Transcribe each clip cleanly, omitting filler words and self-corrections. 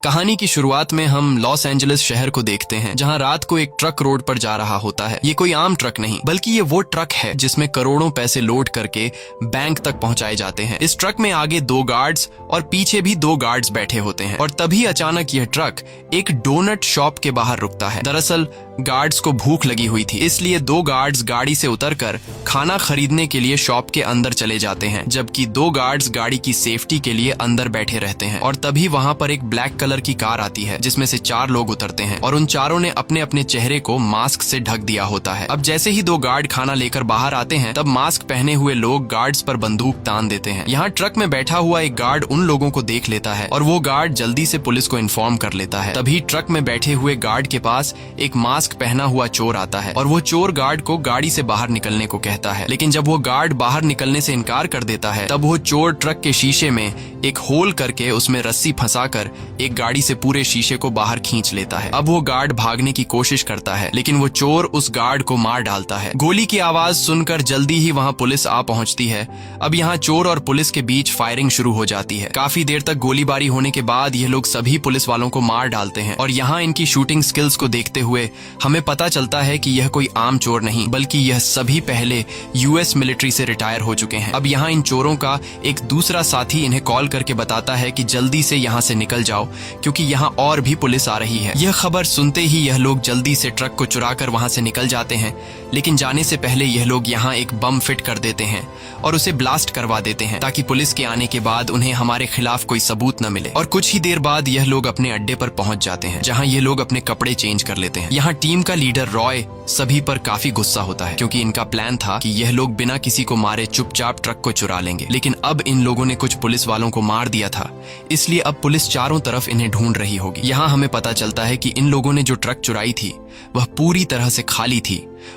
कहानी की शुरुआत में हम लॉस एंजलिस शहर को देखते हैं, जहां रात को एक ट्रक रोड पर जा रहा होता है। ये कोई आम ट्रक नहीं, बल्कि ये वो ट्रक है जिसमें करोड़ों पैसे लोड करके बैंक तक पहुंचाए जाते हैं। इस ट्रक में आगे 2 गार्ड्स और पीछे भी 2 गार्ड्स बैठे होते हैं। और तभी अचानक यह ट्रक एक डोनट शॉप के बाहर रुकता है। दरअसल गार्ड्स को भूख लगी हुई थी, इसलिए 2 गार्ड्स गाड़ी से उतरकर खाना खरीदने के लिए शॉप के अंदर चले जाते हैं, जबकि 2 गार्ड्स गाड़ी की सेफ्टी के लिए अंदर बैठे रहते हैं। और तभी वहां पर एक ब्लैक कलर की कार आती है, जिसमें से 4 लोग उतरते हैं और उन चारों ने अपने अपने चेहरे को मास्क से ढक दिया होता है। अब जैसे ही 2 गार्ड खाना लेकर बाहर आते हैं, तब मास्क पहने हुए लोग गार्ड्स पर बंदूक तान देते हैं। यहाँ ट्रक में बैठा हुआ एक गार्ड उन लोगों को देख लेता है और वो गार्ड जल्दी से पुलिस को इन्फॉर्म कर लेता है। तभी ट्रक में बैठे हुए गार्ड के पास एक मास्क पहना हुआ चोर आता है और वो चोर गार्ड को गाड़ी से बाहर निकलने को कहता है। लेकिन जब वो गार्ड बाहर निकलने से इनकार कर देता है, तब वो चोर ट्रक के शीशे में एक होल करके उसमें रस्सी फंसाकर एक गाड़ी से पूरे शीशे को बाहर खींच लेता है। अब वो गार्ड भागने की कोशिश करता है, लेकिन वो चोर उस गार्ड को मार डालता है। गोली की आवाज सुनकर जल्दी ही वहाँ पुलिस आ पहुँचती है। अब यहाँ चोर और पुलिस के बीच फायरिंग शुरू हो जाती है। काफी देर तक गोलीबारी होने के बाद ये लोग सभी पुलिस वालों को मार डालते हैं। और यहाँ इनकी शूटिंग स्किल्स को देखते हुए हमें पता चलता है कि यह कोई आम चोर नहीं, बल्कि यह सभी पहले यूएस मिलिट्री से रिटायर हो चुके हैं। अब यहाँ इन चोरों का एक दूसरा साथी इन्हें कॉल करके बताता है कि जल्दी से यहाँ से निकल जाओ, क्योंकि यहाँ और भी पुलिस आ रही है। यह खबर सुनते ही यह लोग जल्दी से ट्रक को चुराकर वहाँ से निकल जाते हैं। लेकिन जाने से पहले यह लोग यहाँ एक बम फिट कर देते हैं और उसे ब्लास्ट करवा देते हैं, ताकि पुलिस के आने के बाद उन्हें हमारे खिलाफ कोई सबूत न मिले। और कुछ ही देर बाद यह लोग अपने अड्डे पर पहुंच जाते हैं, जहां ये लोग अपने कपड़े चेंज कर लेते हैं। यहाँ टीम का लीडर रॉय सभी पर काफी गुस्सा होता है, क्योंकि इनका प्लान था कि यह लोग बिना किसी को मारे चुपचाप ट्रक को चुरा लेंगे। लेकिन अब इन लोगों ने कुछ पुलिस वालों को मार दिया था, इसलिए अब पुलिस चारों तरफ इन्हें ढूंढ रही होगी। यहाँ हमें पता चलता है कि इन लोगों ने जो ट्रक चुराई थी वह पूरी तरह से खाली थी,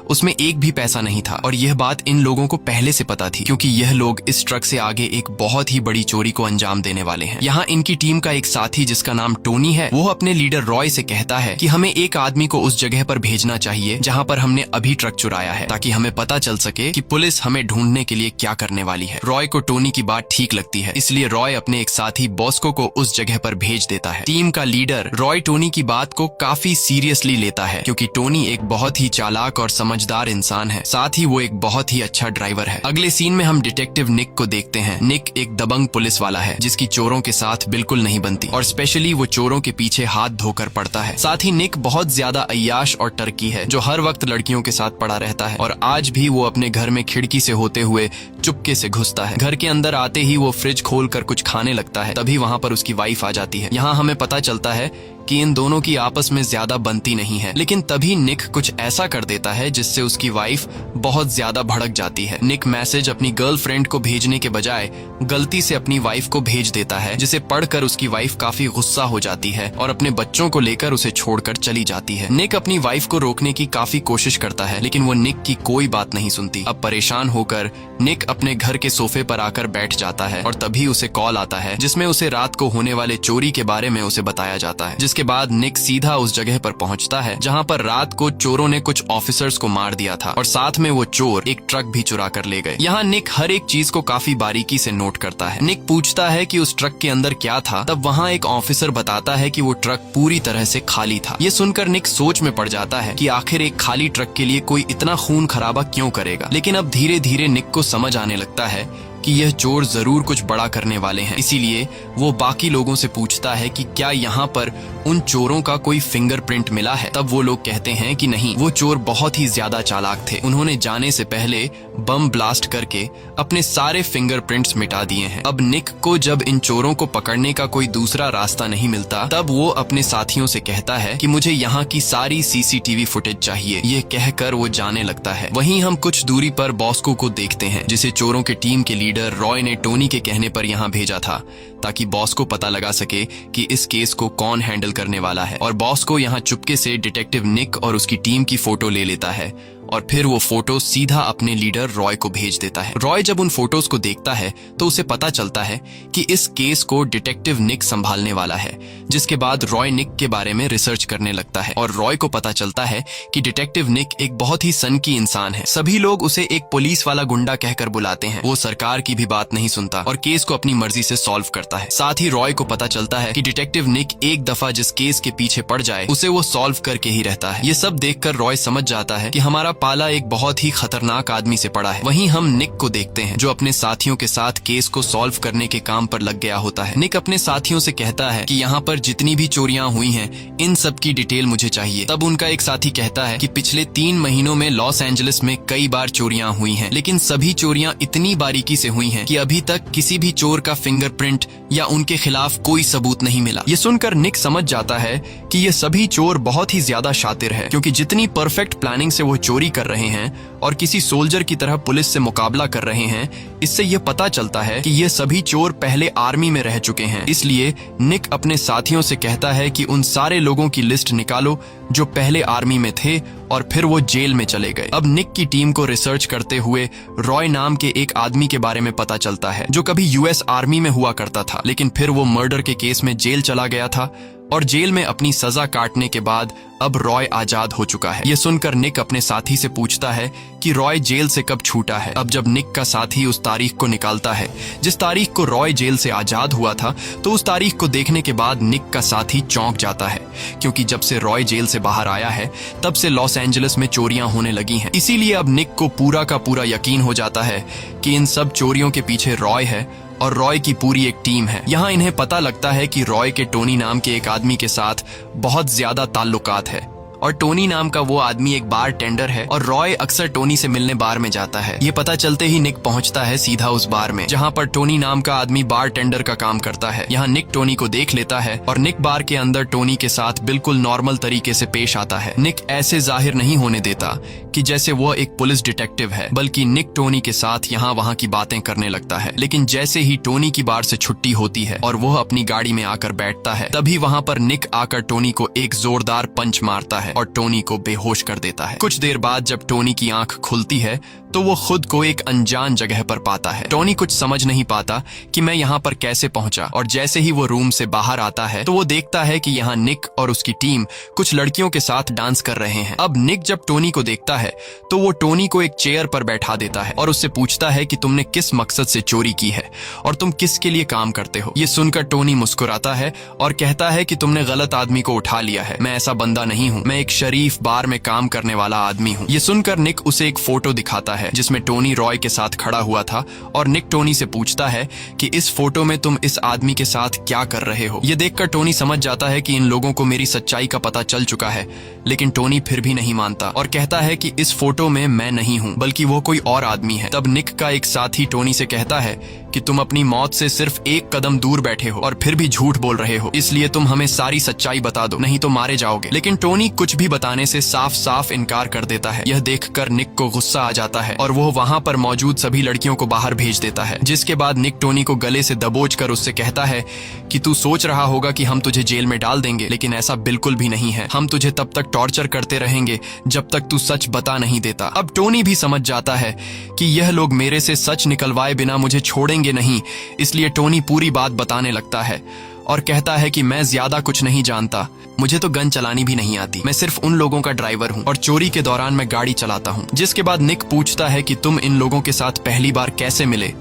उसमें एक भी पैसा नहीं था। और यह बात इन लोगों को पहले से पता थी, क्योंकि यह लोग इस ट्रक से आगे एक बहुत ही बड़ी चोरी को अंजाम देने वाले हैं। यहाँ इनकी टीम का एक साथी जिसका नाम टोनी है, वो अपने लीडर रॉय से कहता है कि हमें एक आदमी को उस जगह पर भेजना चाहिए जहाँ पर हमने अभी ट्रक चुराया है, ताकि हमें पता चल सके कि पुलिस हमें ढूंढने के लिए क्या करने वाली है। रॉय को टोनी की बात ठीक लगती है, इसलिए रॉय अपने एक साथी बॉस्को को उस जगह पर भेज देता है। टीम का लीडर रॉय टोनी की बात को काफी सीरियसली लेता है, क्योंकि टोनी एक बहुत ही चालाक और समझदार इंसान है। साथ ही वो एक बहुत ही अच्छा ड्राइवर है। अगले सीन में हम डिटेक्टिव निक को देखते हैं। निक एक दबंग पुलिस वाला है, जिसकी चोरों के साथ बिल्कुल नहीं बनती, और स्पेशली वो चोरों के पीछे हाथ धोकर पड़ता है। साथ ही निक बहुत ज्यादा अय्याश और टर्की है, जो हर वक्त लड़कियों के साथ पड़ा रहता है। और आज भी वो अपने घर में खिड़की से होते हुए चुपके से घुसता है। घर के अंदर आते ही वो फ्रिज खोलकर कुछ खाने लगता है। तभी वहाँ पर उसकी वाइफ आ जाती है। यहाँ हमें पता चलता है कि इन दोनों की आपस में ज्यादा बनती नहीं है। लेकिन तभी निक कुछ ऐसा कर देता है जिससे उसकी वाइफ बहुत ज्यादा भड़क जाती है। निक मैसेज अपनी गर्लफ्रेंड को भेजने के बजाय गलती से अपनी वाइफ को भेज देता है, जिसे पढ़कर उसकी वाइफ काफी गुस्सा हो जाती है और अपने बच्चों को लेकर उसे छोड़कर चली जाती है। निक अपनी वाइफ को रोकने की काफी कोशिश करता है, लेकिन वो निक की कोई बात नहीं सुनती। अब परेशान होकर निक अपने घर के सोफे पर आकर बैठ जाता है और तभी उसे कॉल आता है, जिसमें उसे रात को होने वाले चोरी के बारे में उसे बताया जाता है। के बाद निक सीधा उस जगह पर पहुंचता है जहां पर रात को चोरों ने कुछ ऑफिसर्स को मार दिया था, और साथ में वो चोर एक ट्रक भी चुरा कर ले गए। यहाँ निक हर एक चीज को काफी बारीकी से नोट करता है। निक पूछता है कि उस ट्रक के अंदर क्या था, तब वहाँ एक ऑफिसर बताता है कि वो ट्रक पूरी तरह से खाली था। ये सुनकर निक सोच में पड़ जाता है कि आखिर एक खाली ट्रक के लिए कोई इतना खून खराबा क्यों करेगा। लेकिन अब धीरे धीरे निक को समझ आने लगता है कि यह चोर जरूर कुछ बड़ा करने वाले हैं। इसीलिए वो बाकी लोगों से पूछता है कि क्या यहाँ पर उन चोरों का कोई फिंगरप्रिंट मिला है। तब वो लोग कहते हैं कि नहीं, वो चोर बहुत ही ज्यादा चालाक थे। उन्होंने जाने से पहले बम ब्लास्ट करके अपने सारे फिंगरप्रिंट्स मिटा दिए हैं। अब निक को जब इन चोरों को पकड़ने का कोई दूसरा रास्ता नहीं मिलता, तब वो अपने साथियों से कहता है कि मुझे यहाँ की सारी सीसीटीवी फुटेज चाहिए। ये कहकर वो जाने लगता है। वहीं हम कुछ दूरी पर बॉस्को को देखते हैं, जिसे चोरों के टीम के लीडर रॉय ने टोनी के कहने पर यहाँ भेजा था, ताकि बॉस को पता लगा सके कि इस केस को कौन हैंडल करने वाला है। और बॉस को यहाँ चुपके से डिटेक्टिव निक और उसकी टीम की फोटो ले लेता है और फिर वो फोटो सीधा अपने लीडर रॉय को भेज देता है। रॉय जब उन फोटोज को देखता है तो उसे पता चलता है कि इस केस को डिटेक्टिव निक संभालने वाला है, जिसके बाद रॉय निक के बारे में रिसर्च करने लगता है और रॉय को पता चलता है कि डिटेक्टिव निक एक बहुत ही सनकी इंसान है। सभी लोग उसे एक पुलिस वाला गुंडा कहकर बुलाते हैं। वो सरकार की भी बात नहीं सुनता और केस को अपनी मर्जी से सॉल्व करता है। साथ ही रॉय को पता चलता है कि डिटेक्टिव निक एक दफा जिस केस के पीछे पड़ जाए उसे वो सॉल्व करके ही रहता है। ये सब देखकर रॉय समझ जाता है कि हमारा पाला एक बहुत ही खतरनाक आदमी से पड़ा है। वहीं हम निक को देखते हैं जो अपने साथियों के साथ केस को सॉल्व करने के काम पर लग गया होता है। निक अपने साथियों से कहता है कि यहाँ पर जितनी भी चोरियां हुई हैं इन सब की डिटेल मुझे चाहिए। तब उनका एक साथी कहता है कि पिछले 3 महीनों में लॉस एंजलिस में कई बार चोरियां हुई हैं, लेकिन सभी चोरियां इतनी बारीकी से हुई हैं कि अभी तक किसी भी चोर का फिंगरप्रिंट या उनके खिलाफ कोई सबूत नहीं मिला। ये सुनकर निक समझ जाता है कि ये सभी चोर बहुत ही ज्यादा शातिर है, क्योंकि जितनी परफेक्ट प्लानिंग से वो चोरी कर रहे हैं और किसी सोल्जर की तरह पुलिस से मुकाबला कर रहे हैं, इससे ये पता चलता है कि ये सभी चोर पहले आर्मी में रह चुके हैं। इसलिए निक अपने साथियों से कहता है कि उन सारे लोगों की लिस्ट निकालो जो पहले आर्मी में थे और फिर वो जेल में चले गए। अब निक की टीम को रिसर्च करते हुए रॉय नाम के एक आदमी के बारे में पता चलता है जो कभी यूएस आर्मी में हुआ करता था, लेकिन फिर वो मर्डर के केस में जेल चला गया था और जेल में अपनी सजा काटने के बाद अब रॉय आजाद हो चुका है। ये सुनकर निक अपने साथी से पूछता है कि रॉय जेल से कब छूटा है। अब जब निक का साथी उस तारीख को निकालता है जिस तारीख को रॉय जेल से आजाद हुआ था, तो उस तारीख को देखने के बाद निक का साथी चौंक जाता है, क्योंकि जब से रॉय जेल से बाहर आया है तब से लॉस एंजलिस में चोरियां होने लगी हैं। इसीलिए अब निक को पूरा का पूरा यकीन हो जाता है कि इन सब चोरियों के पीछे रॉय है और रॉय की पूरी एक टीम है। यहाँ इन्हें पता लगता है कि रॉय के टोनी नाम के एक आदमी के साथ बहुत ज्यादा ताल्लुकात है और टोनी नाम का वो आदमी एक बार टेंडर है और रॉय अक्सर टोनी से मिलने बार में जाता है। ये पता चलते ही निक पहुंचता है सीधा उस बार में जहां पर टोनी नाम का आदमी बार टेंडर का काम करता है। यहाँ निक टोनी को देख लेता है और निक बार के अंदर टोनी के साथ बिल्कुल नॉर्मल तरीके से पेश आता है। निक ऐसे जाहिर नहीं होने देता कि जैसे वह एक पुलिस डिटेक्टिव है, बल्कि निक टोनी के साथ यहाँ वहाँ की बातें करने लगता है। लेकिन जैसे ही टोनी की बार से छुट्टी होती है और वह अपनी गाड़ी में आकर बैठता है, तभी वहाँ पर निक आकर टोनी को एक जोरदार पंच मारता है और टोनी को बेहोश कर देता है। कुछ देर बाद जब टोनी की आंख खुलती है तो वो खुद को एक अनजान जगह पर पाता है। टोनी कुछ समझ नहीं पाता कि मैं यहाँ पर कैसे पहुंचा, और जैसे ही वो रूम से बाहर आता है तो वो देखता है कि यहाँ निक और उसकी टीम कुछ लड़कियों के साथ डांस कर रहे हैं। अब निक जब टोनी को देखता है तो वो टोनी को एक चेयर पर बैठा देता है और उससे पूछता है कि तुमने किस मकसद से चोरी की है और तुम किसके लिए काम करते हो। ये सुनकर टोनी मुस्कुराता है और कहता है कि तुमने गलत आदमी को उठा लिया है, मैं ऐसा बंदा नहीं हूँ, मैं एक शरीफ बार में काम करने वाला आदमी हूँ। ये सुनकर निक उसे एक फोटो दिखाता है जिसमें टोनी रॉय के साथ खड़ा हुआ था और निक टोनी से पूछता है कि इस फोटो में तुम इस आदमी के साथ क्या कर रहे हो। ये देखकर टोनी समझ जाता है कि इन लोगों को मेरी सच्चाई का पता चल चुका है, लेकिन टोनी फिर भी नहीं मानता और कहता है कि इस फोटो में मैं नहीं हूँ बल्कि वो कोई और आदमी है। तब निक का एक साथी टोनी से कहता है कि तुम अपनी मौत से सिर्फ एक कदम दूर बैठे हो और फिर भी झूठ बोल रहे हो, इसलिए तुम हमें सारी सच्चाई बता दो, नहीं तो मारे जाओगे। लेकिन टोनी कुछ भी बताने से साफ साफ इनकार कर देता है। यह देखकर निक को गुस्सा आ जाता है और वो वहाँ पर मौजूद सभी लड़कियों को बाहर भेज देता है, जिसके बाद निक टोनी को गले से दबोच कर उससे कहता है कि तू सोच रहा होगा कि हम तुझे जेल में डाल देंगे, लेकिन ऐसा बिल्कुल भी नहीं है। हम तुझे तब तक टॉर्चर करते रहेंगे जब तक तू सच बता नहीं देता। अब टोनी भी समझ जाता है कि यह लोग मेरे से सच निकलवाए बिना मुझे छोड़ेंगे नहीं, इसलिए टोनी पूरी बात बताने लगता है और कहता है कि मैं ज्यादा कुछ नहीं जानता, मुझे तो गन चलानी भी नहीं आती, मैं सिर्फ उन लोगों का ड्राइवर हूँ और चोरी के दौरान मैं गाड़ी चलाता हूँ। जिसके बाद निक पूछता है कि तुम इन लोगों के साथ पहली बार कैसे मिले।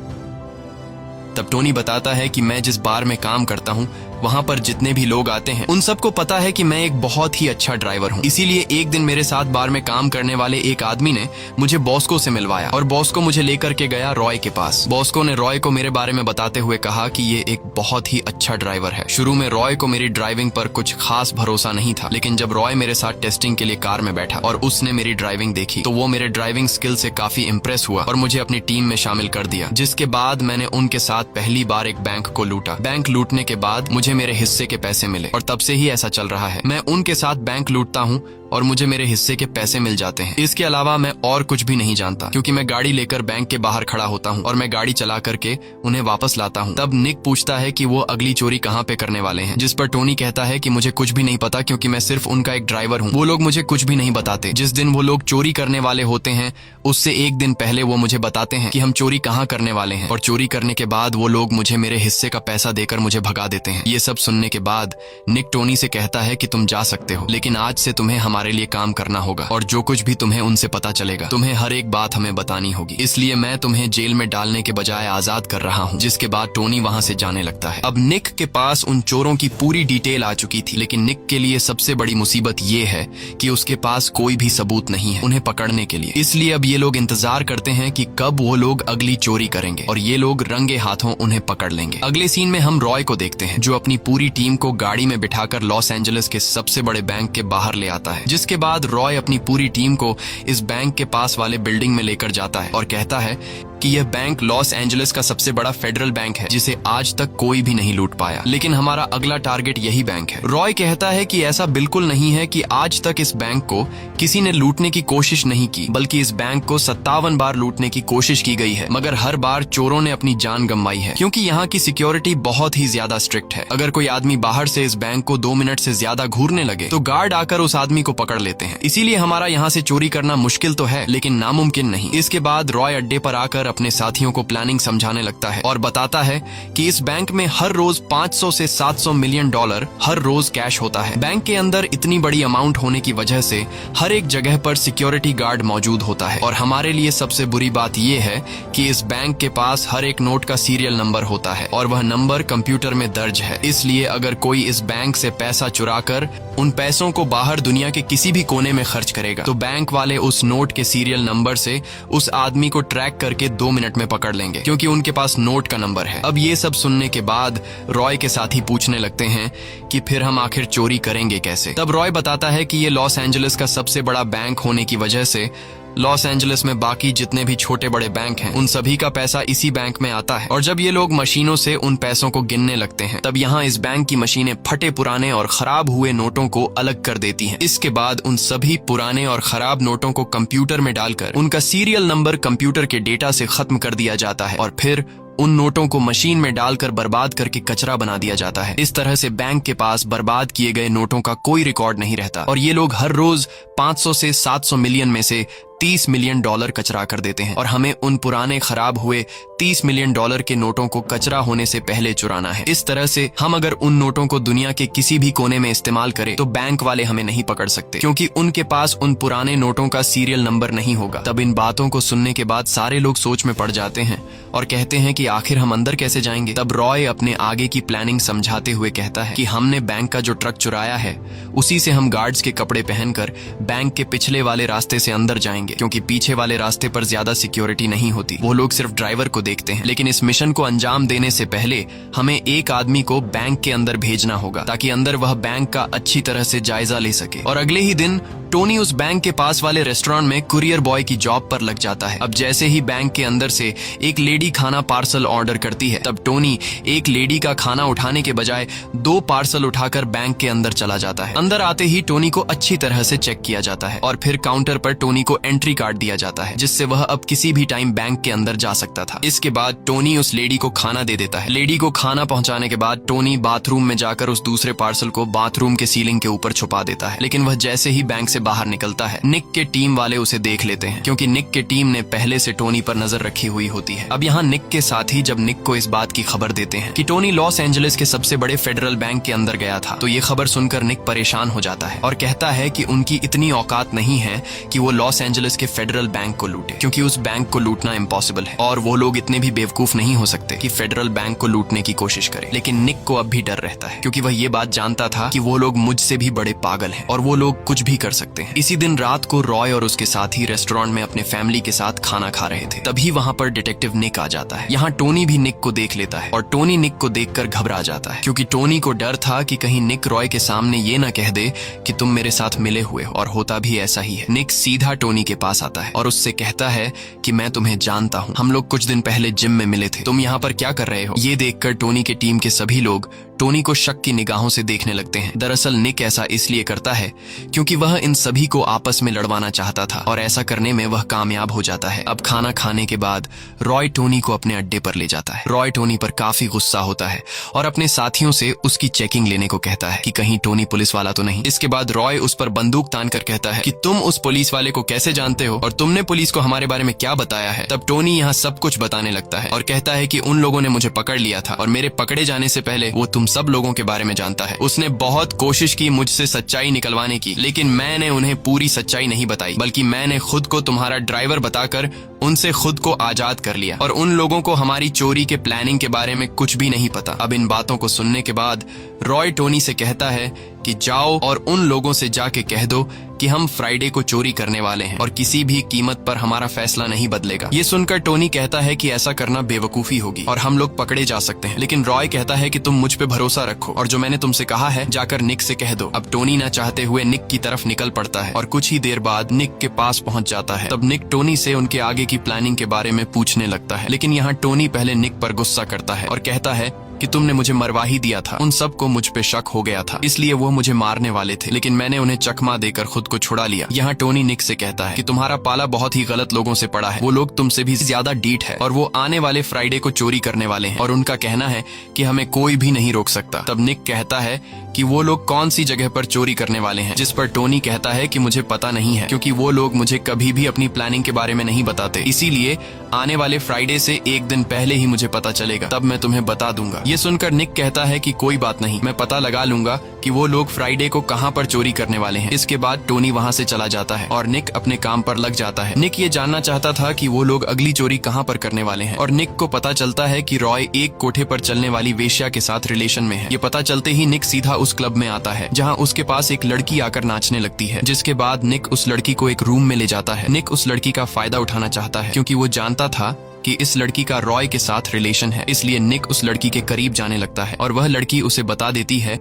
तब टोनी बताता है कि मैं जिस बार में काम करता हूँ वहाँ पर जितने भी लोग आते हैं उन सबको पता है कि मैं एक बहुत ही अच्छा ड्राइवर हूँ, इसीलिए एक दिन मेरे साथ बार में काम करने वाले एक आदमी ने मुझे बॉस्को से मिलवाया और बॉस्को मुझे लेकर के गया रॉय के पास। बॉस्को ने रॉय को मेरे बारे में बताते हुए कहा कि ये एक बहुत ही अच्छा ड्राइवर है। शुरू में रॉय को मेरी ड्राइविंग पर कुछ खास भरोसा नहीं था, लेकिन जब रॉय मेरे साथ टेस्टिंग के लिए कार में बैठा और उसने मेरी ड्राइविंग देखी तो वो मेरे ड्राइविंग स्किल से काफी इम्प्रेस हुआ और मुझे अपनी टीम में शामिल कर दिया। जिसके बाद मैंने उनके साथ पहली बार एक बैंक को लूटा। बैंक लूटने के बाद मुझे मेरे हिस्से के पैसे मिले और तब से ही ऐसा चल रहा है। मैं उनके साथ बैंक लूटता हूँ और मुझे मेरे हिस्से के पैसे मिल जाते हैं। इसके अलावा मैं और कुछ भी नहीं जानता, क्योंकि मैं गाड़ी लेकर बैंक के बाहर खड़ा होता हूँ और मैं गाड़ी चला करके उन्हें वापस लाता हूँ। तब निक पूछता है कि वो अगली चोरी कहाँ पे करने वाले हैं, जिस पर टोनी कहता है कि मुझे कुछ भी नहीं पता, क्योंकि मैं सिर्फ उनका एक ड्राइवर हूँ। वो लोग मुझे कुछ भी नहीं बताते। जिस दिन वो लोग चोरी करने वाले होते हैं उससे एक दिन पहले वो मुझे बताते हैं कि हम चोरी कहाँ करने वाले हैं, और चोरी करने के बाद वो लोग मुझे मेरे हिस्से का पैसा देकर मुझे भगा देते हैं। ये सब सुनने के बाद निक टोनी से कहता है कि तुम जा सकते हो, लेकिन आज से तुम्हें हमारे लिए काम करना होगा, और जो कुछ भी तुम्हें उनसे पता चलेगा तुम्हें हर एक बात हमें बतानी होगी। इसलिए मैं तुम्हें जेल में डालने के बजाय आजाद कर रहा हूँ। जिसके बाद टोनी वहाँ से जाने लगता है। अब निक के पास उन चोरों की पूरी डिटेल आ चुकी थी, लेकिन निक के लिए सबसे बड़ी मुसीबत ये है कि उसके पास कोई भी सबूत नहीं है उन्हें पकड़ने के लिए। इसलिए अब ये लोग इंतजार करते हैं कि कब वो लोग अगली चोरी करेंगे और ये लोग रंगे हाथों उन्हें पकड़ लेंगे। अगले सीन में हम रॉय को देखते हैं, जो अपनी पूरी टीम को गाड़ी में बिठाकर लॉस एंजलिस के सबसे बड़े बैंक के बाहर ले आता है। जिसके बाद रॉय अपनी पूरी टीम को इस बैंक के पास वाले बिल्डिंग में लेकर जाता है और कहता है कि यह बैंक लॉस एंजलिस का सबसे बड़ा फेडरल बैंक है, जिसे आज तक कोई भी नहीं लूट पाया, लेकिन हमारा अगला टारगेट यही बैंक है। रॉय कहता है कि ऐसा बिल्कुल नहीं है कि आज तक इस बैंक को किसी ने लूटने की कोशिश नहीं की, बल्कि इस बैंक को 57 बार लूटने की कोशिश की गई है, मगर हर बार चोरों ने अपनी जान गंवाई है, क्योंकि यहाँ की सिक्योरिटी बहुत ही ज्यादा स्ट्रिक्ट है। अगर कोई आदमी बाहर से इस बैंक को 2 मिनट से ज्यादा घूरने लगे तो गार्ड आकर उस आदमी को पकड़ लेते हैं। इसीलिए हमारा यहाँ से चोरी करना मुश्किल तो है, लेकिन नामुमकिन नहीं। इसके बाद रॉय अड्डे पर आकर अपने साथियों को प्लानिंग समझाने लगता है और बताता है कि इस बैंक में हर रोज 500 से 700 मिलियन डॉलर हर रोज कैश होता है। बैंक के अंदर इतनी बड़ी अमाउंट होने की वजह से हर एक जगह पर सिक्योरिटी गार्ड मौजूद होता है, और हमारे लिए सबसे बुरी बात यह है कि इस बैंक के पास हर एक नोट का सीरियल नंबर होता है और वह नंबर कंप्यूटर में दर्ज है। इसलिए अगर कोई इस बैंक से पैसा चुराकर उन पैसों को बाहर दुनिया के किसी भी कोने में खर्च करेगा तो बैंक वाले उस नोट के सीरियल नंबर से उस आदमी को ट्रैक करके 2 मिनट में पकड़ लेंगे, क्योंकि उनके पास नोट का नंबर है। अब ये सब सुनने के बाद रॉय के साथी पूछने लगते हैं कि फिर हम आखिर चोरी करेंगे कैसे। तब रॉय बताता है कि ये लॉस एंजलिस का सबसे बड़ा बैंक होने की वजह से लॉस एंजलिस में बाकी जितने भी छोटे बड़े बैंक हैं उन सभी का पैसा इसी बैंक में आता है, और जब ये लोग मशीनों से उन पैसों को गिनने लगते हैं तब यहाँ इस बैंक की मशीनें फटे पुराने और खराब हुए नोटों को अलग कर देती हैं। इसके बाद उन सभी पुराने और खराब नोटों को कंप्यूटर में डालकर उनका सीरियल नंबर कंप्यूटर के डेटा से खत्म कर दिया जाता है, और फिर उन नोटों को मशीन में डालकर बर्बाद करके कचरा बना दिया जाता है। इस तरह से बैंक के पास बर्बाद किए गए नोटों का कोई रिकॉर्ड नहीं रहता, और ये लोग हर रोज 500 से 700 मिलियन में से 30 मिलियन डॉलर कचरा कर देते हैं, और हमें उन पुराने खराब हुए 30 मिलियन डॉलर के नोटों को कचरा होने से पहले चुराना है। इस तरह से हम अगर उन नोटों को दुनिया के किसी भी कोने में इस्तेमाल करें तो बैंक वाले हमें नहीं पकड़ सकते, क्योंकि उनके पास उन पुराने नोटों का सीरियल नंबर नहीं होगा। तब इन बातों को सुनने के बाद सारे लोग सोच में पड़ जाते हैं और कहते हैं कि आखिर हम अंदर कैसे जाएंगे। तब रॉय अपने आगे की प्लानिंग समझाते हुए कहता है कि हमने बैंक का जो ट्रक चुराया है उसी से हम गार्ड्स के कपड़े पहनकर बैंक के पिछले वाले रास्ते से अंदर जाएंगे, क्योंकि पीछे वाले रास्ते पर ज्यादा सिक्योरिटी नहीं होती, वो लोग सिर्फ ड्राइवर को देखते हैं। लेकिन इस मिशन को अंजाम देने से पहले हमें एक आदमी को बैंक के अंदर भेजना होगा, ताकि अंदर वह बैंक का अच्छी तरह से जायजा ले सके। और अगले ही दिन टोनी उस बैंक के पास वाले रेस्टोरेंट में कुरियर बॉय की जॉब पर लग जाता है। अब जैसे ही बैंक के अंदर से एक लेडी खाना पार्सल ऑर्डर करती है, तब टोनी एक लेडी का खाना उठाने के बजाय 2 पार्सल उठाकर बैंक के अंदर चला जाता है। अंदर आते ही टोनी को अच्छी तरह से चेक किया जाता है और फिर काउंटर पर टोनी को एंट्री कार्ड दिया जाता है, जिससे वह अब किसी भी टाइम बैंक के अंदर जा सकता था। इसके बाद टोनी उस लेडी को खाना दे देता है। लेडी को खाना पहुंचाने के बाद टोनी बाथरूम में जाकर उस दूसरे पार्सल को बाथरूम के सीलिंग के ऊपर छुपा देता है। लेकिन वह जैसे ही बैंक से बाहर निकलता है, निक के टीम वाले उसे देख लेते हैं, क्योंकि निक के टीम ने पहले से टोनी पर नजर रखी हुई होती है। अब यहाँ निक के साथी जब निक को इस बात की खबर देते हैं कि टोनी लॉस एंजलिस के सबसे बड़े फेडरल बैंक के अंदर गया था, तो ये खबर सुनकर निक परेशान हो जाता है और कहता है कि उनकी इतनी औकात नहीं है कि वो लॉस एंजलिस के फेडरल बैंक को लूटे, क्योंकि उस बैंक को लूटना इम्पॉसिबल है और वो लोग इतने भी बेवकूफ नहीं हो सकते कि फेडरल बैंक को लूटने की कोशिश करें। लेकिन निक को अब भी डर रहता है, क्योंकि वह ये बात जानता था कि वो लोग मुझसे भी बड़े पागल हैं और वो लोग कुछ भी कर सकते हैं। इसी दिन रात को रॉय और उसके साथी रेस्टोरेंट में अपने फैमिली के साथ खाना खा रहे थे। तभी वहाँ पर डिटेक्टिव निक आ जाता है। यहाँ टोनी भी निक को देख लेता है और टोनी निक को देखकर घबरा जाता है, क्योंकि टोनी को डर था कि कहीं निक रॉय के सामने ये न कह दे कि तुम मेरे साथ मिले हुए हो, और होता भी ऐसा ही है। निक सीधा टोनी के पास आता है और उससे कहता है कि मैं तुम्हें जानता हूँ, हम लोग कुछ दिन पहले जिम में मिले थे, तुम यहाँ पर क्या कर रहे हो। ये देखकर टोनी के टीम के सभी लोग टोनी को शक की निगाहों से देखने लगते हैं। दरअसल निक ऐसा इसलिए करता है क्योंकि वह इन सभी को आपस में लड़वाना चाहता था और ऐसा करने में वह कामयाब हो जाता है। अब खाना खाने के बाद रॉय टोनी को अपने अड्डे पर ले जाता है। रॉय टोनी पर काफी गुस्सा होता है और अपने साथियों से उसकी चेकिंग लेने को कहता है कि कहीं टोनी पुलिस वाला तो नहीं। इसके बाद रॉय उस पर बंदूक तान कर कहता है कि तुम उस पुलिस वाले को कैसे जानते हो और तुमने पुलिस को हमारे बारे में क्या बताया है। तब टोनी यहाँ सब कुछ बताने लगता है और कहता है कि उन लोगों ने मुझे पकड़ लिया था और मेरे पकड़े जाने से पहले वो तुम सब लोगों के बारे में जानता है। उसने बहुत कोशिश की मुझसे सच्चाई निकलवाने की, लेकिन मैंने उन्हें पूरी सच्चाई नहीं बताई, बल्कि मैंने खुद को तुम्हारा ड्राइवर बताकर उनसे खुद को आजाद कर लिया और उन लोगों को हमारी चोरी के प्लानिंग के बारे में कुछ भी नहीं पता। अब इन बातों को सुनने के बाद रॉय टोनी से कहता है कि जाओ और उन लोगों से जाके कह दो कि हम फ्राइडे को चोरी करने वाले हैं और किसी भी कीमत पर हमारा फैसला नहीं बदलेगा। ये सुनकर टोनी कहता है कि ऐसा करना बेवकूफी होगी और हम लोग पकड़े जा सकते हैं, लेकिन रॉय कहता है कि तुम मुझ पे भरोसा रखो और जो मैंने तुमसे कहा है जाकर निक से कह दो। अब टोनी ना चाहते हुए निक की तरफ निकल पड़ता है और कुछ ही देर बाद निक के पास पहुंच जाता है। तब निक टोनी से उनके आगे की प्लानिंग के बारे में पूछने लगता है, लेकिन यहाँ टोनी पहले निक पर गुस्सा करता है और कहता है कि तुमने मुझे मरवा ही दिया था। उन सबको मुझ पे शक हो गया था, इसलिए वो मुझे मारने वाले थे, लेकिन मैंने उन्हें चकमा देकर खुद को छुड़ा लिया। यहाँ टोनी निक से कहता है कि तुम्हारा पाला बहुत ही गलत लोगों से पड़ा है, वो लोग तुमसे भी ज्यादा डीठ है और वो आने वाले फ्राइडे को चोरी करने वाले हैं और उनका कहना है कि हमें कोई भी नहीं रोक सकता। तब निक कहता है कि वो लोग कौन सी जगह पर चोरी करने वाले हैं, जिस पर टोनी कहता है कि मुझे पता नहीं है क्योंकि वो लोग मुझे कभी भी अपनी प्लानिंग के बारे में नहीं बताते, इसीलिए आने वाले फ्राइडे से एक दिन पहले ही मुझे पता चलेगा, तब मैं तुम्हें बता दूंगा। ये सुनकर निक कहता है कि कोई बात नहीं, मैं पता लगा लूंगा कि वो लोग फ्राइडे को कहां पर चोरी करने वाले हैं। इसके बाद टोनी वहां से चला जाता है और निक अपने काम पर लग जाता है। निक ये जानना चाहता था कि वो लोग अगली चोरी कहां पर करने वाले हैं और निक को पता चलता है कि रॉय एक कोठे पर चलने वाली वेश्या के साथ रिलेशन में है। ये पता चलते ही निक सीधा उस क्लब में आता है जहां उसके पास एक लड़की आकर नाचने लगती है, जिसके बाद निक उस लड़की को एक रूम में ले जाता है। निक उस लड़की का फायदा उठाना चाहता है क्योंकि वो जानता था कि इस लड़की का रॉय के साथ रिलेशन है, इसलिए निक उस लड़की के करीब जाने लगता है और वह लड़की उसे बता देती है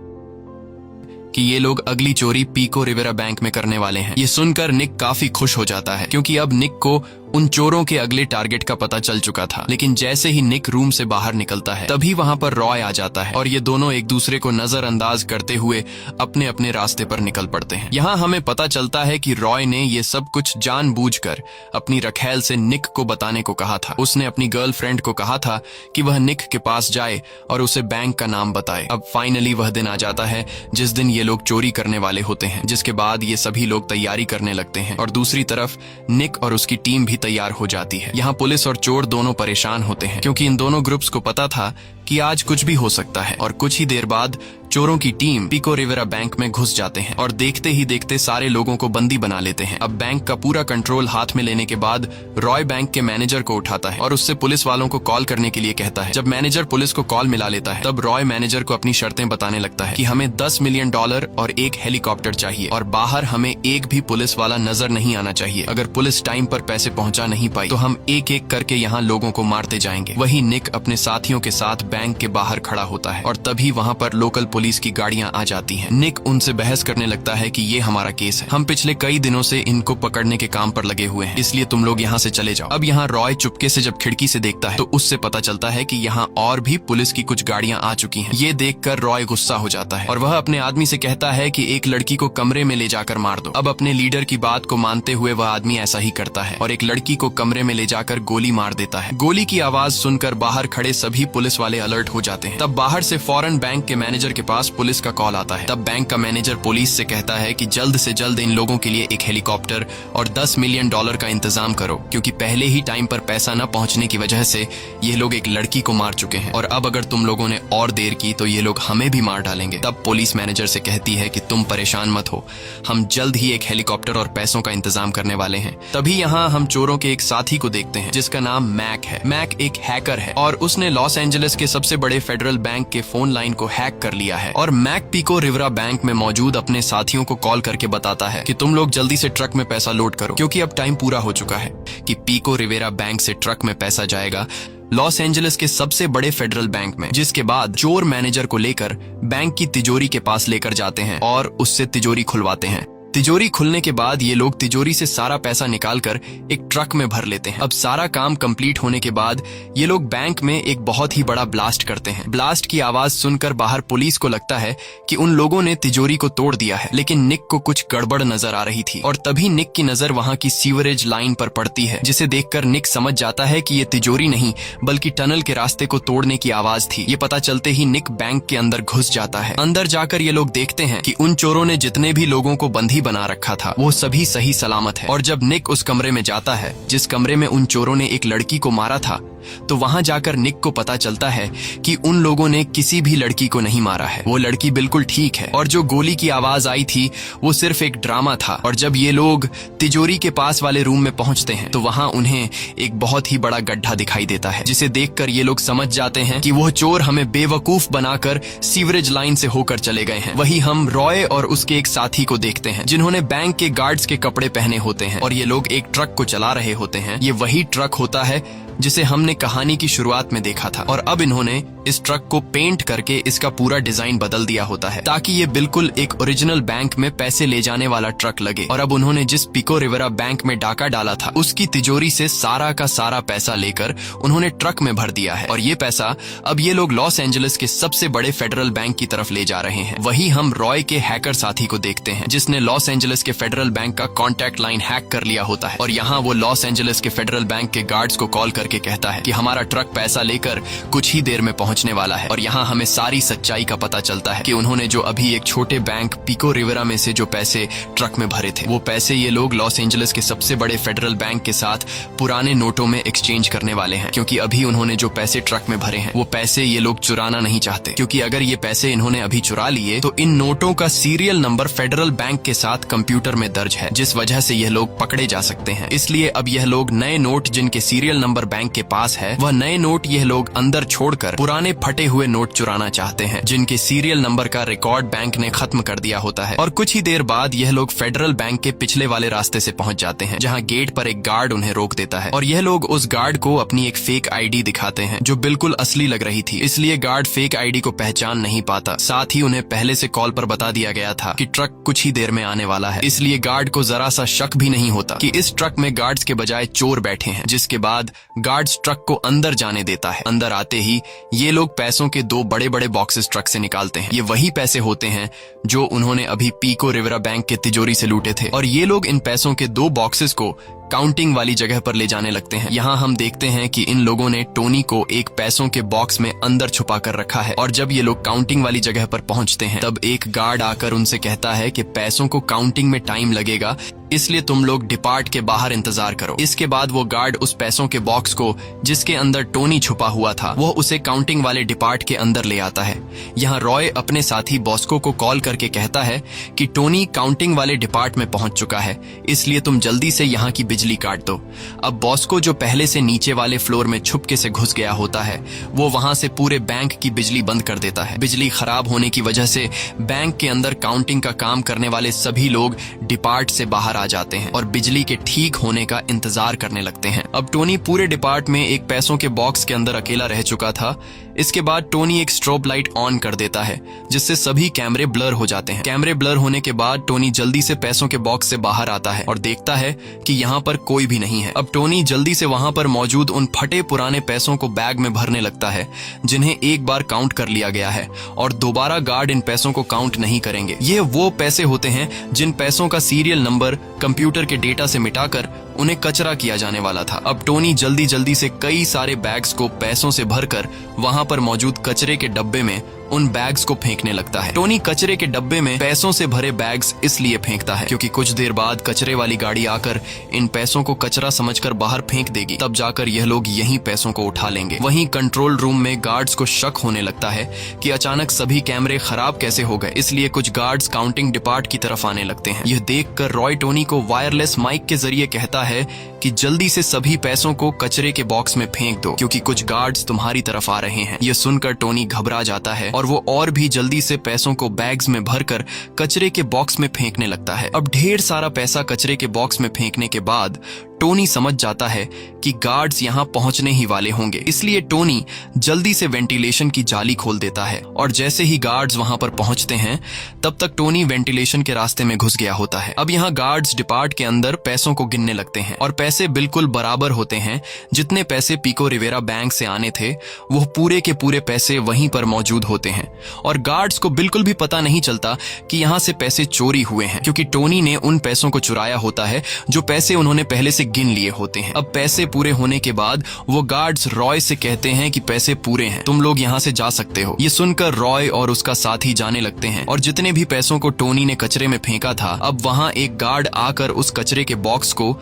कि ये लोग अगली चोरी पीको रिवेरा बैंक में करने वाले हैं। ये सुनकर निक काफी खुश हो जाता है क्योंकि अब निक को उन चोरों के अगले टारगेट का पता चल चुका था। लेकिन जैसे ही निक रूम से बाहर निकलता है तभी वहां पर रॉय आ जाता है और ये दोनों एक दूसरे को नजरअंदाज करते हुए अपने अपने रास्ते पर निकल पड़ते हैं। यहाँ हमें पता चलता है कि रॉय ने ये सब कुछ जानबूझकर अपनी रखैल से निक को बताने को कहा था। उसने अपनी गर्लफ्रेंड को कहा था कि वह निक के पास जाए और उसे बैंक का नाम बताए। अब फाइनली वह दिन आ जाता है जिस दिन ये लोग चोरी करने वाले होते हैं, जिसके बाद ये सभी लोग तैयारी करने लगते हैं और दूसरी तरफ निक और उसकी टीम भी तैयार हो जाती है। यहाँ पुलिस और चोर दोनों परेशान होते हैं क्योंकि इन दोनों ग्रुप्स को पता था कि आज कुछ भी हो सकता है और कुछ ही देर बाद चोरों की टीम पीको रिवेरा बैंक में घुस जाते हैं और देखते ही देखते सारे लोगों को बंदी बना लेते हैं। अब बैंक का पूरा कंट्रोल हाथ में लेने के बाद रॉय बैंक के मैनेजर को उठाता है और उससे पुलिस वालों को कॉल करने के लिए कहता है। जब मैनेजर पुलिस को कॉल मिला लेता है तब रॉय मैनेजर को अपनी शर्तें बताने लगता है कि हमें $10 मिलियन और एक हेलीकॉप्टर चाहिए और बाहर हमें एक भी पुलिस वाला नजर नहीं आना चाहिए। अगर पुलिस टाइम पर पैसे पहुंचा नहीं पाई तो हम एक एक करके यहाँ लोगों को मारते जाएंगे। वही निक अपने साथियों के साथ बैंक के बाहर खड़ा होता है और तभी वहाँ पर लोकल पुलिस की गाड़ियां आ जाती हैं। निक उनसे बहस करने लगता है कि ये हमारा केस है, हम पिछले कई दिनों से इनको पकड़ने के काम पर लगे हुए हैं, इसलिए तुम लोग यहाँ से चले जाओ। अब यहाँ रॉय चुपके से जब खिड़की से देखता है तो उससे पता चलता है कि यहाँ और भी पुलिस की कुछ गाड़ियां आ चुकी हैं। ये देखकर रॉय गुस्सा हो जाता है और वह अपने आदमी से कहता है कि एक लड़की को कमरे में ले जाकर मार दो। अब अपने लीडर की बात को मानते हुए वह आदमी ऐसा ही करता है और एक लड़की को कमरे में ले जाकर गोली मार देता है। गोली की आवाज सुनकर बाहर खड़े सभी पुलिस वाले अलर्ट हो जाते हैं। तब बाहर से फौरन बैंक के मैनेजर के पास पुलिस का कॉल आता है। तब बैंक का मैनेजर पुलिस से कहता है कि जल्द से जल्द इन लोगों के लिए एक हेलीकॉप्टर और $10 मिलियन का इंतजाम करो क्योंकि पहले ही टाइम पर पैसा न पहुंचने की वजह से ये लोग एक लड़की को मार चुके हैं और अब अगर तुम लोगों ने और देर की तो ये लोग हमें भी मार डालेंगे। तब पुलिस मैनेजर से कहती है कि तुम परेशान मत हो, हम जल्द ही एक हेलीकॉप्टर और पैसों का इंतजाम करने वाले हैं। तभी यहाँ हम चोरों के एक साथी को देखते हैं जिसका नाम मैक है। मैक एक हैकर है और उसने लॉस एंजलिस के सबसे बड़े फेडरल बैंक के फोन लाइन को हैक कर लिया है और मैक पीको रिवेरा बैंक में मौजूद अपने साथियों को कॉल करके बताता है कि तुम लोग जल्दी से ट्रक में पैसा लोड करो क्योंकि अब टाइम पूरा हो चुका है कि पीको रिवेरा बैंक से ट्रक में पैसा जाएगा लॉस एंजलिस के सबसे बड़े फेडरल बैंक में। जिसके बाद चोर मैनेजर को लेकर बैंक की तिजोरी के पास लेकर जाते हैं और उससे तिजोरी खुलवाते हैं। तिजोरी खुलने के बाद ये लोग तिजोरी से सारा पैसा निकालकर एक ट्रक में भर लेते हैं। अब सारा काम कंप्लीट होने के बाद ये लोग बैंक में एक बहुत ही बड़ा ब्लास्ट करते हैं। ब्लास्ट की आवाज सुनकर बाहर पुलिस को लगता है कि उन लोगों ने तिजोरी को तोड़ दिया है, लेकिन निक को कुछ गड़बड़ नजर आ रही थी और तभी निक की नजर वहां की सीवरेज लाइन पर पड़ती है, जिसे देखकर निक समझ जाता है कि ये तिजोरी नहीं बल्कि टनल के रास्ते को तोड़ने की आवाज थी। ये पता चलते ही निक बैंक के अंदर घुस जाता है। अंदर जाकर ये लोग देखते हैं कि उन चोरों ने जितने भी लोगों को बंदी बना रखा था वो सभी सही सलामत है। और जब निक उस कमरे में जाता है जिस कमरे में उन चोरों ने एक लड़की को मारा था, तो वहां जाकर निक को पता चलता है कि उन लोगों ने किसी भी लड़की को नहीं मारा है, वो लड़की बिल्कुल ठीक है और जो गोली की आवाज आई थी वो सिर्फ एक ड्रामा था। और जब ये लोग तिजोरी के पास वाले रूम में पहुंचते हैं तो वहां उन्हें एक बहुत ही बड़ा गड्ढा दिखाई देता है, जिसे देखकर ये लोग समझ जाते हैं कि वो चोर हमें बेवकूफ बनाकर सीवरेज लाइन से होकर चले गए हैं। वही हम रॉय और उसके एक साथी को देखते हैं जिन्होंने बैंक के गार्ड्स के कपड़े पहने होते हैं और ये लोग एक ट्रक को चला रहे होते हैं। ये वही ट्रक होता है जिसे हमने कहानी की शुरुआत में देखा था और अब इन्होंने इस ट्रक को पेंट करके इसका पूरा डिजाइन बदल दिया होता है ताकि ये बिल्कुल एक ओरिजिनल बैंक में पैसे ले जाने वाला ट्रक लगे। और अब उन्होंने जिस पिको रिवेरा बैंक में डाका डाला था उसकी तिजोरी से सारा का सारा पैसा लेकर उन्होंने ट्रक में भर दिया है और ये पैसा अब ये लोग लॉस एंजलिस के सबसे बड़े फेडरल बैंक की तरफ ले जा रहे हैं। वही हम रॉय के हैकर साथी को देखते हैं जिसने लॉस एंजलिस के फेडरल बैंक का कॉन्टैक्ट लाइन हैक कर लिया होता है और यहाँ वो लॉस एंजलिस के फेडरल बैंक के गार्ड्स को कॉल करके कहता है कि हमारा ट्रक पैसा लेकर कुछ ही देर में पहुंचने वाला है। और यहाँ हमें सारी सच्चाई का पता चलता है कि उन्होंने जो अभी एक छोटे बैंक पिको रिवेरा में से जो पैसे ट्रक में भरे थे वो पैसे ये लोग लॉस एंजलिस के सबसे बड़े फेडरल बैंक के साथ पुराने नोटों में एक्सचेंज करने वाले हैं, क्योंकि अभी उन्होंने जो पैसे ट्रक में भरे हैं वो पैसे ये लोग चुराना नहीं चाहते, क्योंकि अगर ये पैसे इन्होंने अभी चुरा लिए तो इन नोटों का सीरियल नंबर फेडरल बैंक के साथ कंप्यूटर में दर्ज है, जिस वजह से यह लोग पकड़े जा सकते हैं। इसलिए अब यह लोग नए नोट जिनके सीरियल नंबर बैंक के पास है वह नए नोट यह लोग अंदर छोड़कर पुराने फटे हुए नोट चुराना चाहते हैं जिनके सीरियल नंबर का रिकॉर्ड बैंक ने खत्म कर दिया होता है। और कुछ ही देर बाद यह लोग फेडरल बैंक के पिछले वाले रास्ते से पहुंच जाते हैं जहां गेट पर एक गार्ड उन्हें रोक देता है और यह लोग उस गार्ड को अपनी एक फेक आईडी दिखाते हैं जो बिल्कुल असली लग रही थी। इसलिए गार्ड फेक आईडी को पहचान नहीं पाता। साथ ही उन्हें पहले से कॉल पर बता दिया गया था कि ट्रक कुछ ही देर में आने वाला है, इसलिए गार्ड को जरा सा शक भी नहीं होता कि इस ट्रक में गार्ड्स के बजाय चोर बैठे हैं। जिसके बाद गार्ड्स ट्रक को अंदर जाने देता है। अंदर आते ही ये लोग पैसों के 2 बड़े बड़े बॉक्सेस ट्रक से निकालते हैं। ये वही पैसे होते हैं जो उन्होंने अभी पिको रिवेरा बैंक के तिजोरी से लूटे थे और ये लोग इन पैसों के 2 बॉक्सेस को काउंटिंग वाली जगह पर ले जाने लगते हैं। यहाँ हम देखते हैं कि इन लोगों ने टोनी को एक पैसों के बॉक्स में अंदर छुपा कर रखा है और जब ये लोग काउंटिंग वाली जगह पर पहुंचते हैं तब एक गार्ड आकर उनसे कहता है कि पैसों को काउंटिंग में टाइम लगेगा, इसलिए तुम लोग डिपार्ट के बाहर इंतजार करो। इसके बाद वो गार्ड उस पैसों के बॉक्स को जिसके अंदर टोनी छुपा हुआ था वो उसे काउंटिंग वाले डिपार्ट के अंदर ले आता है। यहाँ रॉय अपने साथी बॉस्को को कॉल करके कहता है कि टोनी काउंटिंग वाले डिपार्ट में पहुंच चुका है, इसलिए तुम जल्दी से यहाँ की बिजली काट दो। अब बॉस्को जो पहले से नीचे वाले फ्लोर में छुपके से घुस गया होता है वो वहां से पूरे बैंक की बिजली बंद कर देता है। बिजली खराब होने की वजह से बैंक के अंदर काउंटिंग का काम करने वाले सभी लोग डिपार्ट से बाहर आ जाते हैं और बिजली के ठीक होने का इंतजार करने लगते हैं। अब टोनी पूरे डिपार्ट में एक पैसों के बॉक्स के अंदर अकेला रह चुका था। इसके बाद टोनी एक स्ट्रोब लाइट ऑन कर देता है जिससे सभी कैमरे ब्लर हो जाते हैं। कैमरे ब्लर होने के बाद टोनी जल्दी से पैसों के बॉक्स से बाहर आता है और देखता है कि यहाँ पर कोई भी नहीं है। अब टोनी जल्दी से वहां पर मौजूद उन फटे पुराने पैसों को बैग में भरने लगता है जिन्हें एक बार काउंट कर लिया गया है और दोबारा गार्ड इन पैसों को काउंट नहीं करेंगे। ये वो पैसे होते हैं जिन पैसों का सीरियल नंबर कंप्यूटर के डेटा से मिटाकर उन्हें कचरा किया जाने वाला था। अब टोनी जल्दी जल्दी से कई सारे बैग्स को पैसों से भरकर वहां पर मौजूद कचरे के डब्बे में उन बैग्स को फेंकने लगता है। टोनी कचरे के डब्बे में पैसों से भरे बैग्स इसलिए फेंकता है क्योंकि कुछ देर बाद कचरे वाली गाड़ी आकर इन पैसों को कचरा समझकर बाहर फेंक देगी, तब जाकर यह लोग यहीं पैसों को उठा लेंगे। वहीं कंट्रोल रूम में गार्ड्स को शक होने लगता है कि अचानक सभी कैमरे खराब कैसे हो गए, इसलिए कुछ गार्ड्स काउंटिंग डिपार्ट की तरफ आने लगते हैं। यह देखकर रॉय टोनी को वायरलेस माइक के जरिए कहता है कि जल्दी से सभी पैसों को कचरे के बॉक्स में फेंक दो क्योंकि कुछ गार्ड्स तुम्हारी तरफ आ रहे हैं। यह सुनकर टोनी घबरा जाता है और वो और भी जल्दी से पैसों को बैग्स में भरकर कचरे के बॉक्स में फेंकने लगता है। अब ढेर सारा पैसा कचरे के बॉक्स में फेंकने के बाद टोनी समझ जाता है कि गार्ड्स यहाँ पहुंचने ही वाले होंगे, इसलिए टोनी जल्दी से वेंटिलेशन की जाली खोल देता है और जैसे ही गार्ड्स वहां पर पहुंचते हैं तब तक टोनी वेंटिलेशन के रास्ते में घुस गया होता है। अब यहाँ गार्ड्स डिपार्ट के अंदर पैसों को गिनने लगते हैं और पैसे बिल्कुल बराबर होते हैं। जितने पैसे पिको रिवेरा बैंक से आने थे वो पूरे के पूरे पैसे वहीं पर मौजूद होते हैं और गार्ड्स को बिल्कुल भी पता नहीं चलता कि यहाँ से पैसे चोरी हुए हैं, क्योंकि टोनी ने उन पैसों को चुराया होता है जो पैसे उन्होंने पहले से गिन लिए होते हैं। अब पैसे पूरे होने के बाद वो गार्ड्स रॉय से कहते हैं कि पैसे पूरे हैं, तुम लोग यहाँ से जा सकते हो। ये सुनकर रॉय और उसका साथी जाने लगते हैं और जितने भी पैसों को टोनी ने कचरे में फेंका था, अब वहां एक गार्ड आकर उस कचरे के बॉक्स को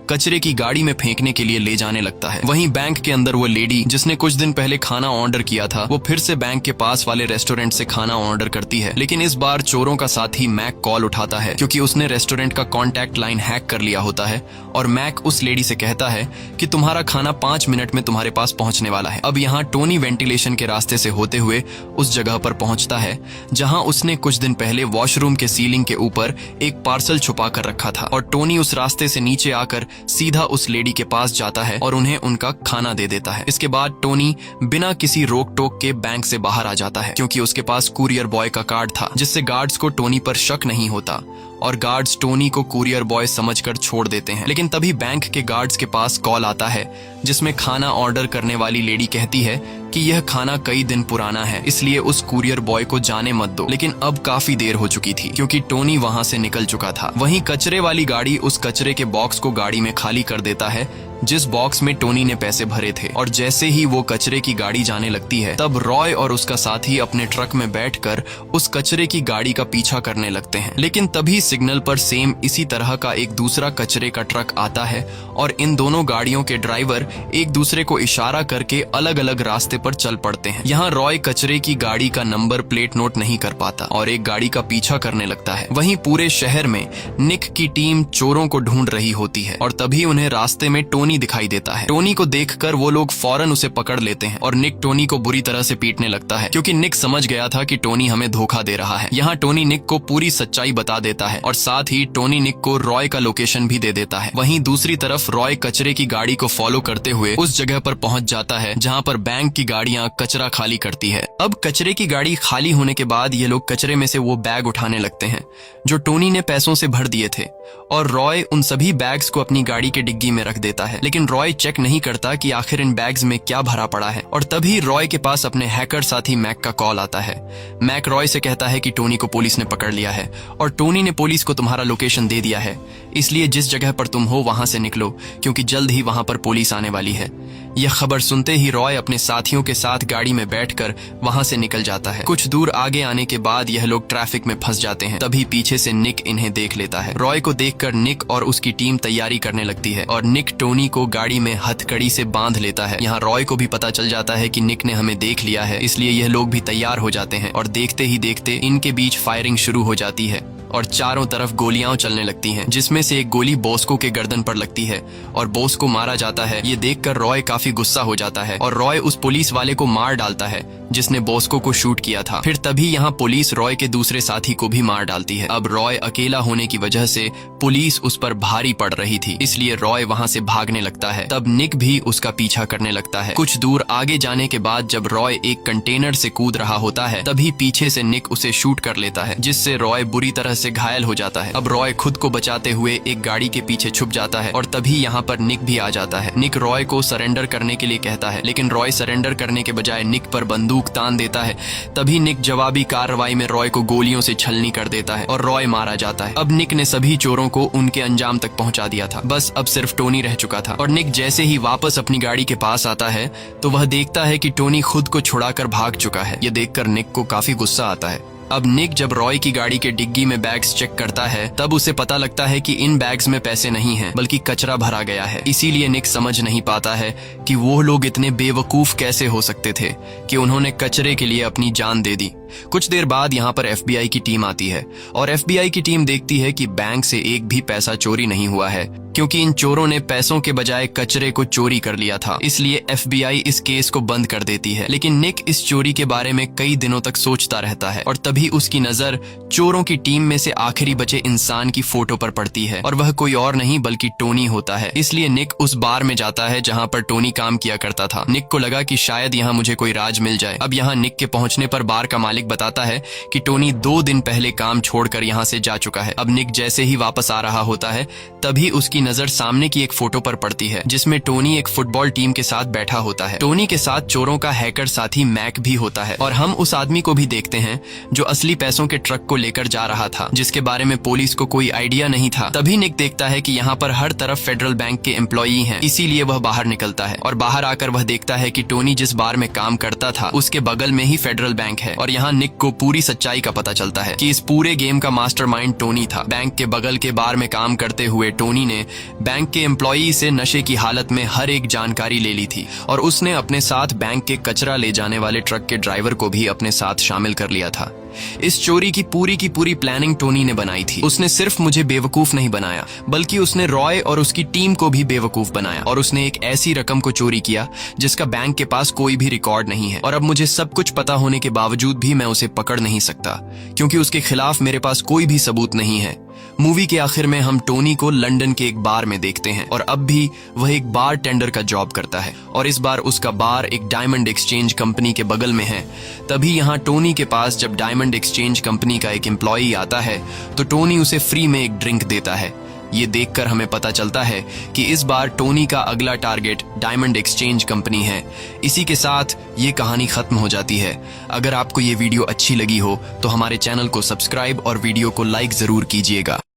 कचरे की गाड़ी में फेंकने के लिए ले जाने लगता है। वहीं बैंक के अंदर वो लेडी जिसने कुछ दिन पहले खाना ऑर्डर किया था, वो फिर से बैंक के पास वाले रेस्टोरेंट से खाना ऑर्डर करती है, लेकिन इस बार चोरों का साथी मैक कॉल उठाता है क्योंकि उसने रेस्टोरेंट का कॉन्टैक्ट लाइन हैक कर लिया होता है और मैक उस लेडी से कहता है कि तुम्हारा खाना 5 मिनट में तुम्हारे पास पहुंचने वाला है। अब यहाँ टोनी वेंटिलेशन के रास्ते से होते हुए उस जगह पर पहुंचता है जहां उसने कुछ दिन पहले वॉशरूम के सीलिंग के ऊपर एक पार्सल छुपा कर रखा था और टोनी उस रास्ते से नीचे आकर सीधा उस लेडी के पास जाता है और उन्हें उनका खाना दे देता है। इसके बाद टोनी बिना किसी रोक टोक के बैंक से बाहर आ जाता है क्योंकि उसके पास कुरियर बॉय का कार्ड था, जिससे गार्ड्स को टोनी पर शक नहीं होता और गार्ड्स टोनी को कुरियर बॉय समझकर छोड़ देते हैं। लेकिन तभी बैंक के गार्ड्स के पास कॉल आता है जिसमें खाना ऑर्डर करने वाली लेडी कहती है कि यह खाना कई दिन पुराना है, इसलिए उस कुरियर बॉय को जाने मत दो। लेकिन अब काफी देर हो चुकी थी क्योंकि टोनी वहां से निकल चुका था। वहीं कचरे वाली गाड़ी उस कचरे के बॉक्स को गाड़ी में खाली कर देता है जिस बॉक्स में टोनी ने पैसे भरे थे और जैसे ही वो कचरे की गाड़ी जाने लगती है तब रॉय और उसका साथी अपने ट्रक में बैठकर उस कचरे की गाड़ी का पीछा करने लगते हैं। लेकिन तभी सिग्नल पर सेम इसी तरह का एक दूसरा कचरे का ट्रक आता है और इन दोनों गाड़ियों के ड्राइवर एक दूसरे को इशारा करके अलग अलग रास्ते पर चल पड़ते हैं। यहाँ रॉय कचरे की गाड़ी का नंबर प्लेट नोट नहीं कर पाता और एक गाड़ी का पीछा करने लगता है। वहीं पूरे शहर में निक की टीम चोरों को ढूंढ रही होती है और तभी उन्हें रास्ते में टोनी दिखाई देता है। टोनी को देखकर वो लोग फौरन उसे पकड़ लेते हैं और निक टोनी को बुरी तरह से पीटने लगता है क्योंकि निक समझ गया था कि टोनी हमें धोखा दे रहा है। यहाँ टोनी निक को पूरी सच्चाई बता देता है और साथ ही टोनी निक को रॉय का लोकेशन भी दे देता है। वहीं दूसरी तरफ रॉय कचरे की गाड़ी को फॉलो करते हुए उस जगह पर पहुंच जाता है जहां पर बैंक की गाड़ियां कचरा खाली करती है। अब कचरे की गाड़ी खाली होने के बाद ये लोग कचरे में से वो बैग उठाने लगते हैं जो टोनी ने पैसों से भर दिए थे और रॉय उन सभी बैग्स को अपनी गाड़ी के डिग्गी में रख देता है। लेकिन रॉय चेक नहीं करता कि आखिर इन बैग्स में क्या भरा पड़ा है और तभी रॉय के पास अपने हैकर साथी मैक का कॉल आता है। मैक रॉय से कहता है कि टोनी को पुलिस ने पकड़ लिया है और टोनी ने पुलिस को तुम्हारा लोकेशन दे दिया है, इसलिए जिस जगह पर तुम हो वहां से निकलो क्योंकि जल्द ही वहां पर पुलिस आने वाली है। यह खबर सुनते ही रॉय अपने साथियों के साथ गाड़ी में बैठकर वहां से निकल जाता है। कुछ दूर आगे आने के बाद यह लोग ट्रैफिक में फंस जाते हैं। तभी पीछे से निक इन्हें देख लेता है। रॉय को देखकर निक और उसकी टीम तैयारी करने लगती है और निक टोनी को गाड़ी में हथकड़ी से बांध लेता है। यहाँ रॉय को भी पता चल जाता है कि निक ने हमें देख लिया है, इसलिए यह लोग भी तैयार हो जाते हैं और देखते ही देखते इनके बीच फायरिंग शुरू हो जाती है और चारों तरफ गोलियां चलने लगती हैं, जिसमें से एक गोली बॉस्को के गर्दन पर लगती है और बॉस्को मारा जाता है। ये देखकर रॉय काफी गुस्सा हो जाता है और रॉय उस पुलिस वाले को मार डालता है जिसने बॉस्को को शूट किया था। फिर तभी यहाँ पुलिस रॉय के दूसरे साथी को भी मार डालती है। अब रॉय अकेला होने की वजह से पुलिस उस पर भारी पड़ रही थी, इसलिए रॉय वहाँ से भागने लगता है। तब निक भी उसका पीछा करने लगता है। कुछ दूर आगे जाने के बाद जब रॉय एक कंटेनर से कूद रहा होता है तभी पीछे से निक उसे शूट कर लेता है, जिससे रॉय बुरी तरह से घायल हो जाता है। अब रॉय खुद को बचाते हुए एक गाड़ी के पीछे छुप जाता है और तभी यहाँ पर निक भी आ जाता है। निक रॉय को सरेंडर करने के लिए कहता है, लेकिन रॉय सरेंडर करने के बजाय निक पर बंदूक तान देता है। तभी निक जवाबी कार्रवाई में रॉय को गोलियों से छलनी कर देता है और रॉय मारा जाता है। अब निक ने सभी चोरों को उनके अंजाम तक पहुंचा दिया था, बस अब सिर्फ टोनी रह चुका था। और निक जैसे ही वापस अपनी गाड़ी के पास आता है तो वह देखता है कि टोनी खुद को छुड़ाकर भाग चुका है। ये देखकर निक को काफी गुस्सा आता है। अब निक जब रॉय की गाड़ी के डिग्गी में बैग्स चेक करता है तब उसे पता लगता है कि इन बैग्स में पैसे नहीं हैं बल्कि कचरा भरा गया है। इसीलिए निक समझ नहीं पाता है कि वो लोग इतने बेवकूफ कैसे हो सकते थे कि उन्होंने कचरे के लिए अपनी जान दे दी। कुछ देर बाद यहाँ पर FBI की टीम आती है और FBI की टीम देखती है कि बैंक से एक भी पैसा चोरी नहीं हुआ है, क्योंकि इन चोरों ने पैसों के बजाय कचरे को चोरी कर लिया था। इसलिए FBI इस केस को बंद कर देती है। लेकिन निक इस चोरी के बारे में कई दिनों तक सोचता रहता है और तभी उसकी नजर चोरों की टीम में से आखिरी बचे इंसान की फोटो पर पड़ती है और वह कोई और नहीं बल्कि टोनी होता है। इसलिए निक उस बार में जाता है जहाँ पर टोनी काम किया करता था। निक को लगा कि शायद यहाँ मुझे कोई राज मिल जाए। अब यहाँ निक के पहुंचने पर बार का मालिक बताता है कि टोनी 2 दिन पहले काम छोड़कर यहाँ से जा चुका है। अब निक जैसे ही वापस आ रहा होता है तभी उसकी नजर सामने की एक फोटो पर पड़ती है जिसमें टोनी एक फुटबॉल टीम के साथ बैठा होता है। टोनी के साथ चोरों का हैकर साथी मैक भी होता है और हम उस आदमी को भी देखते हैं जो असली पैसों के ट्रक को लेकर जा रहा था, जिसके बारे में पुलिस को कोई आइडिया नहीं था। तभी निक देखता है कि यहाँ पर हर तरफ फेडरल बैंक के एम्प्लॉई हैं, इसीलिए वह बाहर निकलता है और बाहर आकर वह देखता है कि टोनी जिस बार में काम करता था उसके बगल में ही फेडरल बैंक है। और यहाँ निक को पूरी सच्चाई का पता चलता है कि इस पूरे गेम का मास्टरमाइंड टोनी था। बैंक के बगल के बार में काम करते हुए टोनी ने बैंक के एम्प्लॉई से नशे की हालत में हर एक जानकारी ले ली थी और उसने अपने साथ बैंक के कचरा ले जाने वाले ट्रक के ड्राइवर को भी अपने साथ शामिल कर लिया था। इस चोरी की पूरी प्लानिंग टोनी ने बनाई थी। उसने सिर्फ मुझे बेवकूफ नहीं बनाया बल्कि उसने रॉय और उसकी टीम को भी बेवकूफ बनाया और उसने एक ऐसी रकम को चोरी किया जिसका बैंक के पास कोई भी रिकॉर्ड नहीं है। और अब मुझे सब कुछ पता होने के बावजूद भी मैं उसे पकड़ नहीं सकता क्योंकि उसके खिलाफ मेरे पास कोई भी सबूत नहीं है। मूवी के आखिर में हम टोनी को लंदन के एक बार में देखते हैं और अब भी वह एक बार टेंडर का जॉब करता है और इस बार उसका बार एक डायमंड एक्सचेंज कंपनी के बगल में है। तभी यहाँ टोनी के पास जब डायमंड एक्सचेंज कंपनी का एक एम्प्लॉई आता है तो टोनी उसे फ्री में एक ड्रिंक देता है। ये देखकर हमें पता चलता है कि इस बार टोनी का अगला टारगेट डायमंड एक्सचेंज कंपनी है। इसी के साथ ये कहानी खत्म हो जाती है। अगर आपको ये वीडियो अच्छी लगी हो तो हमारे चैनल को सब्सक्राइब और वीडियो को लाइक जरूर कीजिएगा।